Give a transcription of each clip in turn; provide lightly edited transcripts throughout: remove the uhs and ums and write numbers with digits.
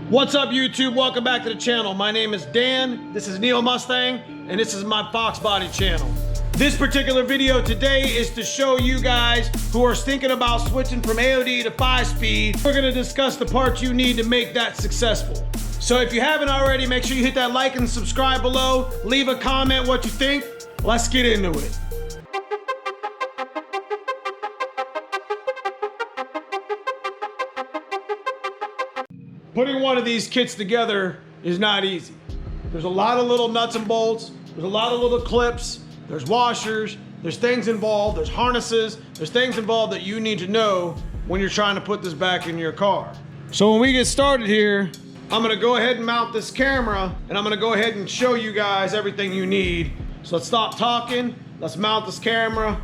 What's up, YouTube? Welcome back to the channel. My name is Dan. This is Neomustang, and this is my Fox Body channel. This particular video today is to show you guys who are thinking about switching from AOD to 5-speed. We're gonna discuss the parts you need to make that successful. So if you haven't already, make sure you hit that like and subscribe below. Leave a comment what you think. Let's get into it. Putting one of these kits together is not easy. There's a lot of little nuts and bolts. There's a lot of little clips. There's washers. There's things involved. There's harnesses. There's things involved that you need to know when you're trying to put this back in your car. So when we get started here, I'm gonna go ahead and mount this camera, and I'm gonna go ahead and show you guys everything you need. So let's stop talking. Let's mount this camera,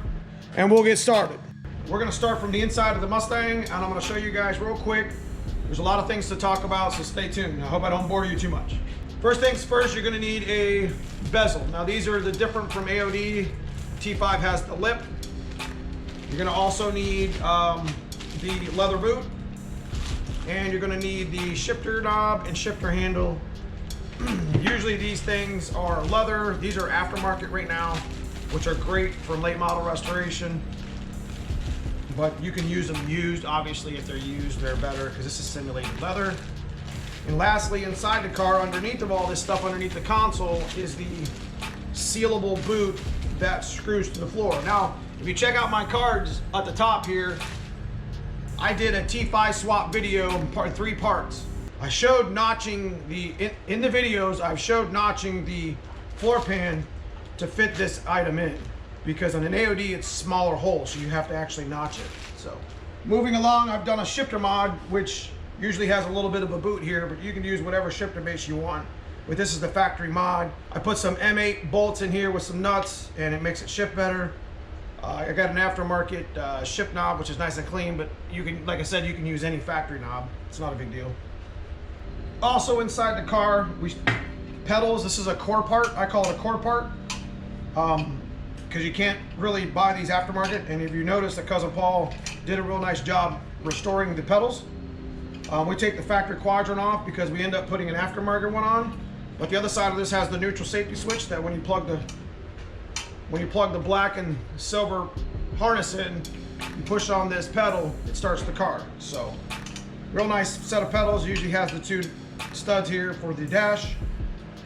and we'll get started. We're gonna start from the inside of the Mustang, and I'm gonna show you guys real quick. There's a lot of things to talk about, so stay tuned. I hope I don't bore you too much. First things first, you're gonna need a bezel. Now these are the different from AOD. T5 has the lip. You're gonna also need the leather boot. And you're gonna need the shifter knob and shifter handle. Usually these things are leather. These are aftermarket right now, which are great for late model restoration. But you can use them used. Obviously, if they're used, they're better because this is simulated leather. And lastly, inside the car, underneath of all this stuff, underneath the console, is the sealable boot that screws to the floor. Now, if you check out my cards at the top here, I did a T5 swap video in 3 parts. I showed notching in the videos, I've showed notching the floor pan to fit this item in. Because on an AOD, it's smaller holes, so you have to actually notch it. So, moving along, I've done a shifter mod, which usually has a little bit of a boot here, but you can use whatever shifter base you want. But this is the factory mod. I put some M8 bolts in here with some nuts, and it makes it shift better. I got an aftermarket shift knob, which is nice and clean, but you can, like I said, you can use any factory knob. It's not a big deal. Also inside the car, pedals. This is a core part. I call it a core part. Because you can't really buy these aftermarket, and if you notice that Cousin Paul did a real nice job restoring the pedals. We take the factory quadrant off because we end up putting an aftermarket one on, but the other side of this has the neutral safety switch that when you plug the black and silver harness in, you push on this pedal, it starts the car. So real nice set of pedals. Usually has the 2 studs here for the dash.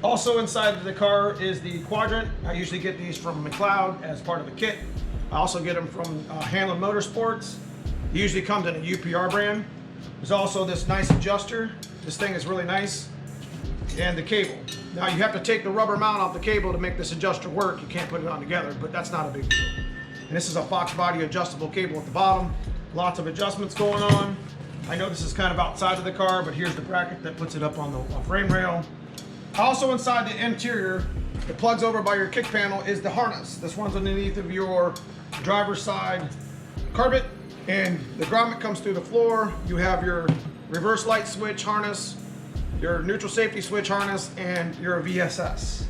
Also inside of the car is the quadrant. I usually get these from McLeod as part of a kit. I also get them from Hanlon Motorsports. It usually comes in a UPR brand. There's also this nice adjuster. This thing is really nice. And the cable. Now you have to take the rubber mount off the cable to make this adjuster work. You can't put it on together, but that's not a big deal. And this is a Fox Body adjustable cable at the bottom. Lots of adjustments going on. I know this is kind of outside of the car, but here's the bracket that puts it up on the frame rail. Also inside the interior, it plugs over by your kick panel, is the harness. This one's underneath of your driver's side carpet, and the grommet comes through the floor. You have your reverse light switch harness, your neutral safety switch harness, and your VSS.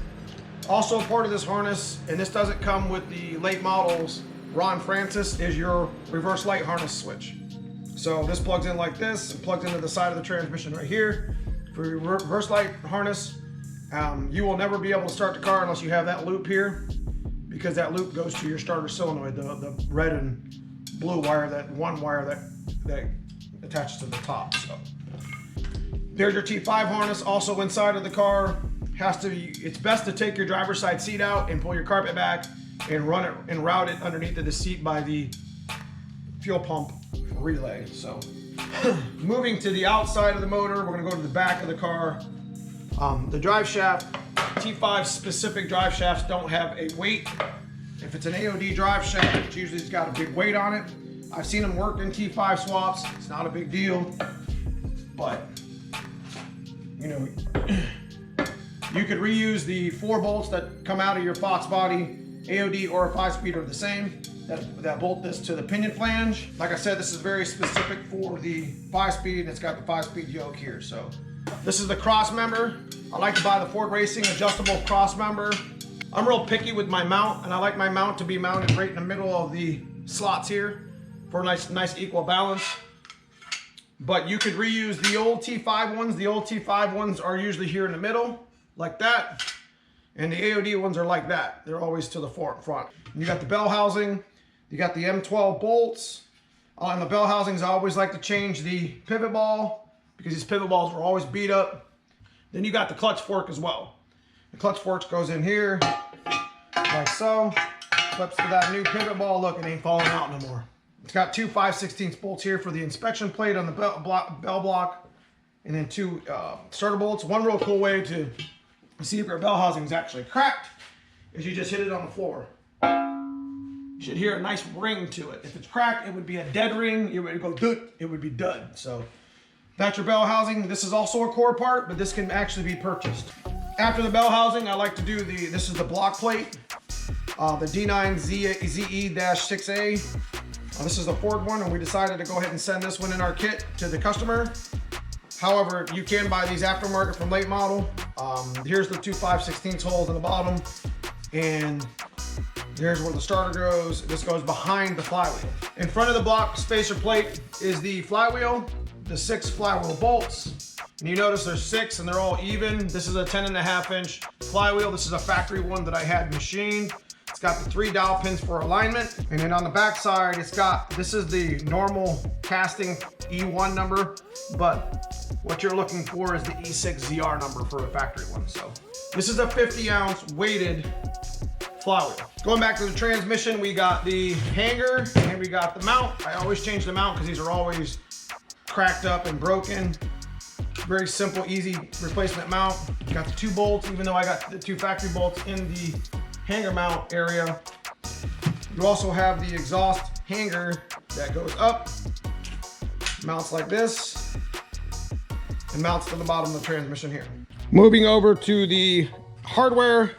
Also part of this harness, and this doesn't come with the late models, Ron Francis, is your reverse light harness switch. So this plugs in like this, and plugs into the side of the transmission right here. For your reverse light harness, you will never be able to start the car unless you have that loop here, because that loop goes to your starter solenoid, the red and blue wire, that one wire that attaches to the top. So there's your T5 harness. Also inside of the car, it's best to take your driver's side seat out and pull your carpet back and run it and route it underneath of the seat by the fuel pump relay. So moving to the outside of the motor, we're gonna go to the back of the car. The drive shaft, T5 specific drive shafts don't have a weight. If it's an AOD drive shaft, it's usually got a big weight on it. I've seen them work in T5 swaps. It's not a big deal, but you know, you could reuse the 4 bolts that come out of your Fox Body. AOD or a 5-speed are the same. That bolt this to the pinion flange. Like I said, this is very specific for the 5-speed, and it's got the 5-speed yoke here. So this is the cross member. I like to buy the Ford Racing adjustable cross member. I'm real picky with my mount, and I like my mount to be mounted right in the middle of the slots here for a nice equal balance. but you could reuse the old T5 ones. The old T5 ones are usually here in the middle, like that. And the AOD ones are like that. They're always to the front. And you got the bell housing. You got the M12 bolts. On the bell housings, I always like to change the pivot ball because these pivot balls were always beat up. Then you got the clutch fork as well. The clutch fork goes in here, like so. Clips to that new pivot ball. Look, it ain't falling out no more. It's got two 5/16 bolts here for the inspection plate on the bell block, and then two starter bolts. One real cool way to see if your bell housing is actually cracked is you just hit it on the floor. You should hear a nice ring to it. If it's cracked, it would be a dead ring. It would go doot. It would be dud. So that's your bell housing. This is also a core part, but this can actually be purchased. After the bell housing, I like to do this is the block plate, the D9 ZE-6A. This is the Ford one, and we decided to go ahead and send this one in our kit to the customer. However, you can buy these aftermarket from late model. Here's the two 5/16 holes in the bottom, and here's where the starter goes. This goes behind the flywheel. In front of the block spacer plate is the flywheel, the 6 flywheel bolts. And you notice there's 6 and they're all even. This is a 10.5-inch flywheel. This is a factory one that I had machined. It's got the 3 dowel pins for alignment. And then on the back side, this is the normal casting E1 number, but what you're looking for is the E6ZR number for a factory one. So this is a 50-ounce weighted flywheel. Going back to the transmission, we got the hanger and we got the mount. I always change the mount because these are always cracked up and broken. Very simple, easy replacement mount. Got the 2 bolts, even though I got the 2 factory bolts in the hanger mount area. You also have the exhaust hanger that goes up, mounts like this, and mounts to the bottom of the transmission here. Moving over to the hardware,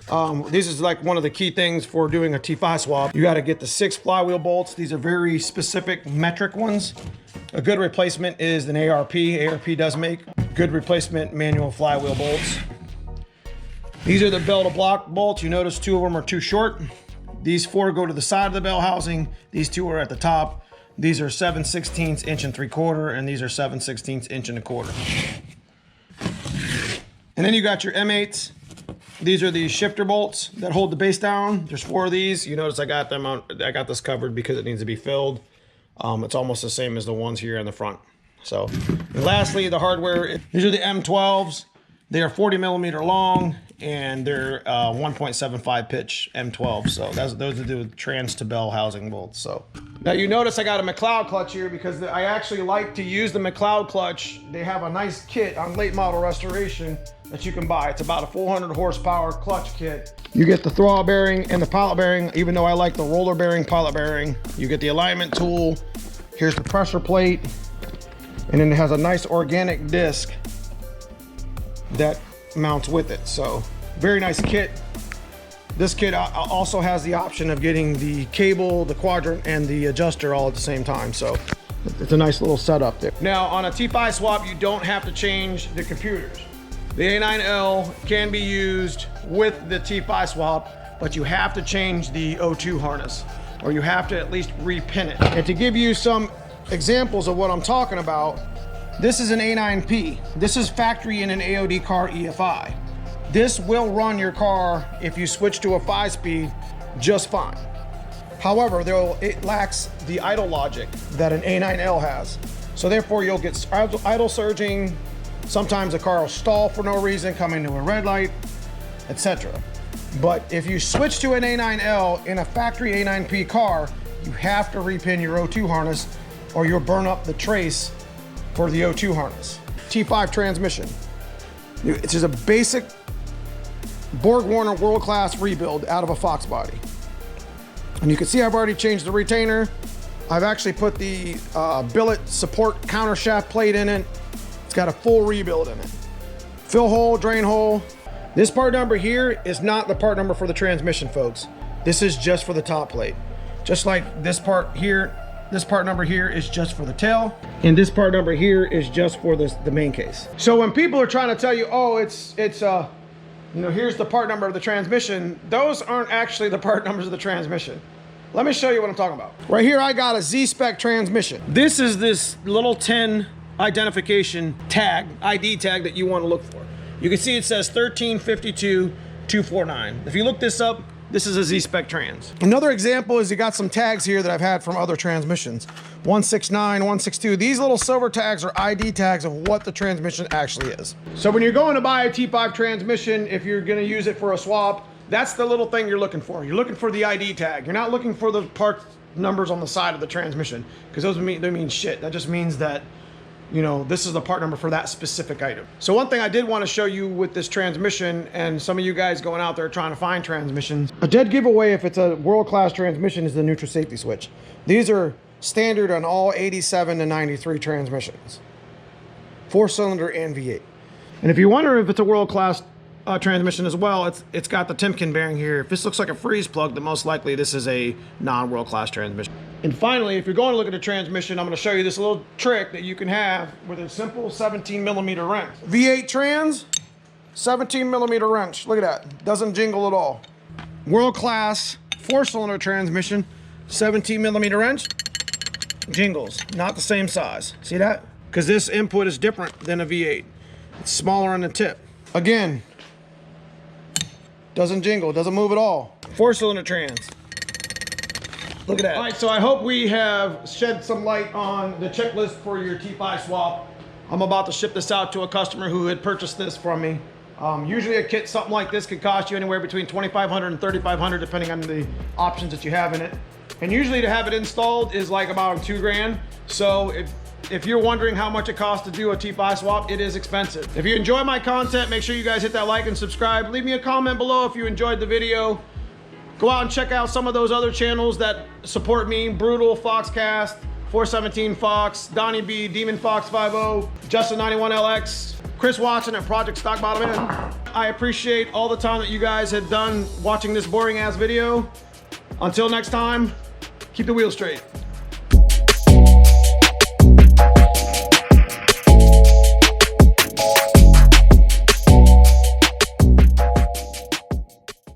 this is like one of the key things for doing a T5 swap. You got to get the 6 flywheel bolts. These are very specific metric ones. A good replacement is an ARP. ARP does make good replacement manual flywheel bolts. These are the bell to block bolts. You notice 2 of them are too short. These 4 go to the side of the bell housing. These 2 are at the top. These are 7/16 inch and 3/4, and these are 7/16 inch and 1/4. And then you got your M8s. These are the shifter bolts that hold the base down. There's 4 of these. You notice I got them on. I got this covered because it needs to be filled. It's almost the same as the ones here in the front. So, and lastly, the hardware. These are the M12s. They are 40 millimeter long, and they're 1.75 pitch M12. So those are the trans to bell housing bolts. So now you notice I got a McLeod clutch here because I actually like to use the McLeod clutch. They have a nice kit on late model restoration that you can buy. It's about a 400 horsepower clutch kit. You get the throttle bearing and the pilot bearing, even though I like the roller bearing, pilot bearing. You get the alignment tool. Here's the pressure plate. And then it has a nice organic disc that mounts with it. So very nice kit. This kit also has the option of getting the cable, the quadrant, and the adjuster all at the same time. So it's a nice little setup there. Now on a T5 swap, you don't have to change the computers. The A9L can be used with the T5 swap, but you have to change the O2 harness, or you have to at least repin it. And to give you some examples of what I'm talking about, this is an A9P. This is factory in an AOD car EFI. This will run your car if you switch to a 5-speed just fine. However, it lacks the idle logic that an A9L has. So therefore you'll get idle surging. Sometimes the car will stall for no reason, come into a red light, etc. But if you switch to an A9L in a factory A9P car, you have to repin your O2 harness or you'll burn up the trace for the O2 harness. T5 transmission. It's just a basic Borg Warner world-class rebuild out of a Fox body. And you can see I've already changed the retainer. I've actually put the billet support counter shaft plate in it. It's got a full rebuild in it. Fill hole, drain hole. This part number here is not the part number for the transmission, folks. This is just for the top plate. Just like this part here, this part number here is just for the tail, and this part number here is just for the main case. So when people are trying to tell you, oh, it's you know, here's the part number of the transmission, those aren't actually the part numbers of the transmission. Let me show you what I'm talking about. Right here, I got a Z-Spec transmission. This is this little tin identification tag, ID tag that you want to look for. You can see it says 1352-249. If you look this up, this is a Z-Spec trans. Another example is you got some tags here that I've had from other transmissions. 169, 162. These little silver tags are ID tags of what the transmission actually is. So when you're going to buy a T5 transmission, if you're gonna use it for a swap, that's the little thing you're looking for. You're looking for the ID tag. You're not looking for the part numbers on the side of the transmission, because those mean shit. That just means that, you know, this is the part number for that specific item. So one thing I did want to show you with this transmission, and some of you guys going out there trying to find transmissions, a dead giveaway if it's a world-class transmission is the neutral safety switch. These are standard on all 87 to 93 transmissions, 4-cylinder and V8. And if you wonder if it's a world-class transmission as well, it's got the Timken bearing here. If this looks like a freeze plug, then most likely this is a non-world-class transmission. And finally, if you're going to look at a transmission, I'm going to show you this little trick that you can have with a simple 17mm wrench. V8 trans, 17mm wrench. Look at that. Doesn't jingle at all. World-class 4-cylinder transmission, 17mm wrench, jingles. Not the same size. See that? Because this input is different than a V8. It's smaller on the tip. Again, doesn't jingle, doesn't move at all. 4-cylinder trans. Look at that. All right, so I hope we have shed some light on the checklist for your T5 swap. I'm about to ship this out to a customer who had purchased this from me. Usually a kit, something like this could cost you anywhere between $2,500 and $3,500 depending on the options that you have in it. And usually to have it installed is like about $2 grand. So if you're wondering how much it costs to do a T5 swap, it is expensive. If you enjoy my content, make sure you guys hit that like and subscribe. Leave me a comment below if you enjoyed the video. Go out and check out some of those other channels that support me. Brutal, Foxcast, 417 Fox, Donnie B, Demon Fox 50, Justin 91LX, Chris Watson at Project Stock Bottom End. I appreciate all the time that you guys have done watching this boring ass video. Until next time, keep the wheels straight.